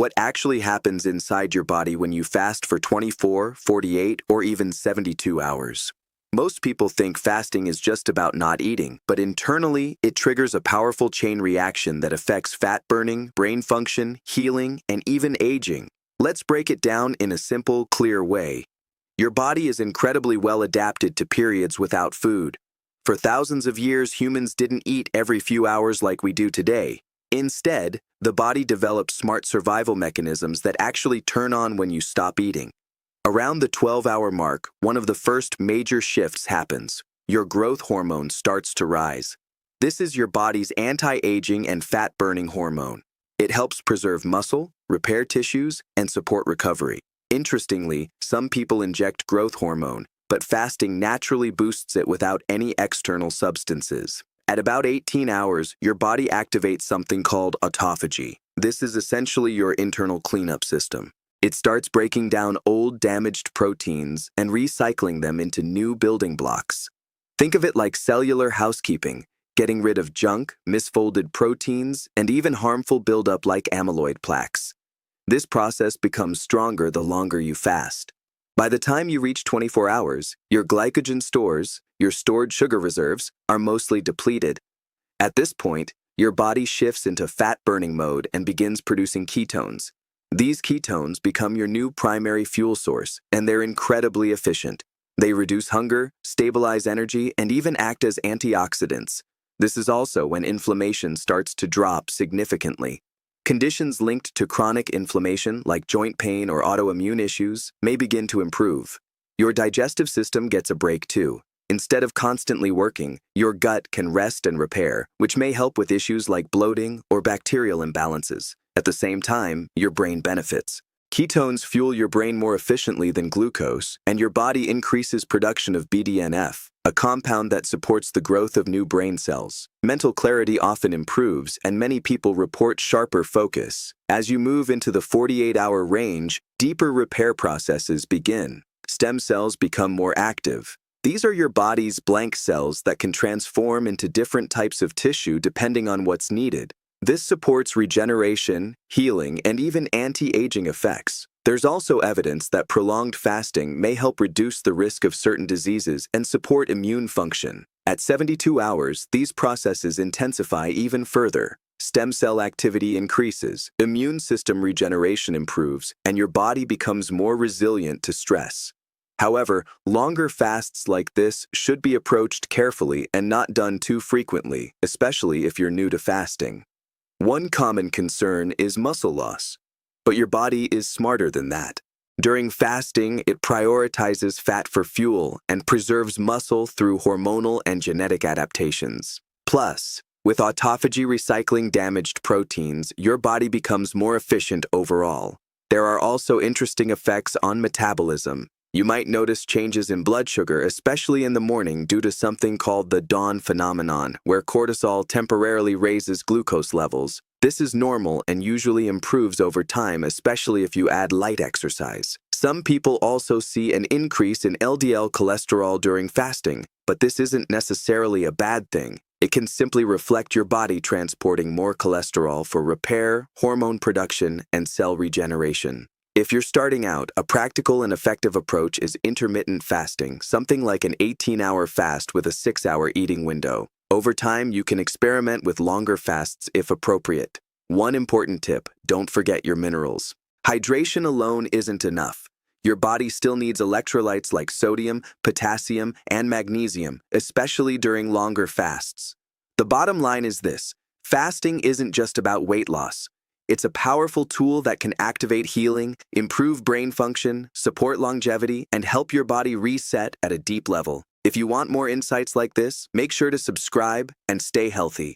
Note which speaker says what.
Speaker 1: what actually happens inside your body when you fast for 24, 48, or even 72 hours. Most people think fasting is just about not eating, but internally, it triggers a powerful chain reaction that affects fat burning, brain function, healing, and even aging. Let's break it down in a simple, clear way. Your body is incredibly well adapted to periods without food. For thousands of years, humans didn't eat every few hours like we do today. Instead, the body developed smart survival mechanisms that actually turn on when you stop eating. Around the 12-hour mark, one of the first major shifts happens. Your growth hormone starts to rise. This is your body's anti-aging and fat-burning hormone. It helps preserve muscle, repair tissues, and support recovery. Interestingly, some people inject growth hormone, but fasting naturally boosts it without any external substances. At about 18 hours, your body activates something called autophagy. This is essentially your internal cleanup system. It starts breaking down old, damaged proteins and recycling them into new building blocks. Think of it like cellular housekeeping, getting rid of junk, misfolded proteins, and even harmful buildup like amyloid plaques. This process becomes stronger the longer you fast. By the time you reach 24 hours, your glycogen stores, your stored sugar reserves, are mostly depleted. At this point, your body shifts into fat-burning mode and begins producing ketones. These ketones become your new primary fuel source, and they're incredibly efficient. They reduce hunger, stabilize energy, and even act as antioxidants. This is also when inflammation starts to drop significantly. Conditions linked to chronic inflammation, like joint pain or autoimmune issues, may begin to improve. Your digestive system gets a break too. Instead of constantly working, your gut can rest and repair, which may help with issues like bloating or bacterial imbalances. At the same time, your brain benefits. Ketones fuel your brain more efficiently than glucose, and your body increases production of BDNF, a compound that supports the growth of new brain cells. Mental clarity often improves, and many people report sharper focus. As you move into the 48-hour range, deeper repair processes begin. Stem cells become more active. These are your body's blank cells that can transform into different types of tissue depending on what's needed. This supports regeneration, healing, and even anti-aging effects. There's also evidence that prolonged fasting may help reduce the risk of certain diseases and support immune function. At 72 hours, these processes intensify even further. Stem cell activity increases, immune system regeneration improves, and your body becomes more resilient to stress. However, longer fasts like this should be approached carefully and not done too frequently, especially if you're new to fasting. One common concern is muscle loss, but your body is smarter than that. During fasting, it prioritizes fat for fuel and preserves muscle through hormonal and genetic adaptations. Plus, with autophagy recycling damaged proteins, your body becomes more efficient overall. There are also interesting effects on metabolism. You might notice changes in blood sugar, especially in the morning, due to something called the dawn phenomenon, where cortisol temporarily raises glucose levels. This is normal and usually improves over time, especially if you add light exercise. Some people also see an increase in LDL cholesterol during fasting, but this isn't necessarily a bad thing. It can simply reflect your body transporting more cholesterol for repair, hormone production, and cell regeneration. If you're starting out, a practical and effective approach is intermittent fasting, something like an 18-hour fast with a 6-hour eating window. Over time, you can experiment with longer fasts if appropriate. One important tip: don't forget your minerals. Hydration alone isn't enough. Your body still needs electrolytes like sodium, potassium, and magnesium, especially during longer fasts. The bottom line is this: fasting isn't just about weight loss. It's a powerful tool that can activate healing, improve brain function, support longevity, and help your body reset at a deep level. If you want more insights like this, make sure to subscribe and stay healthy.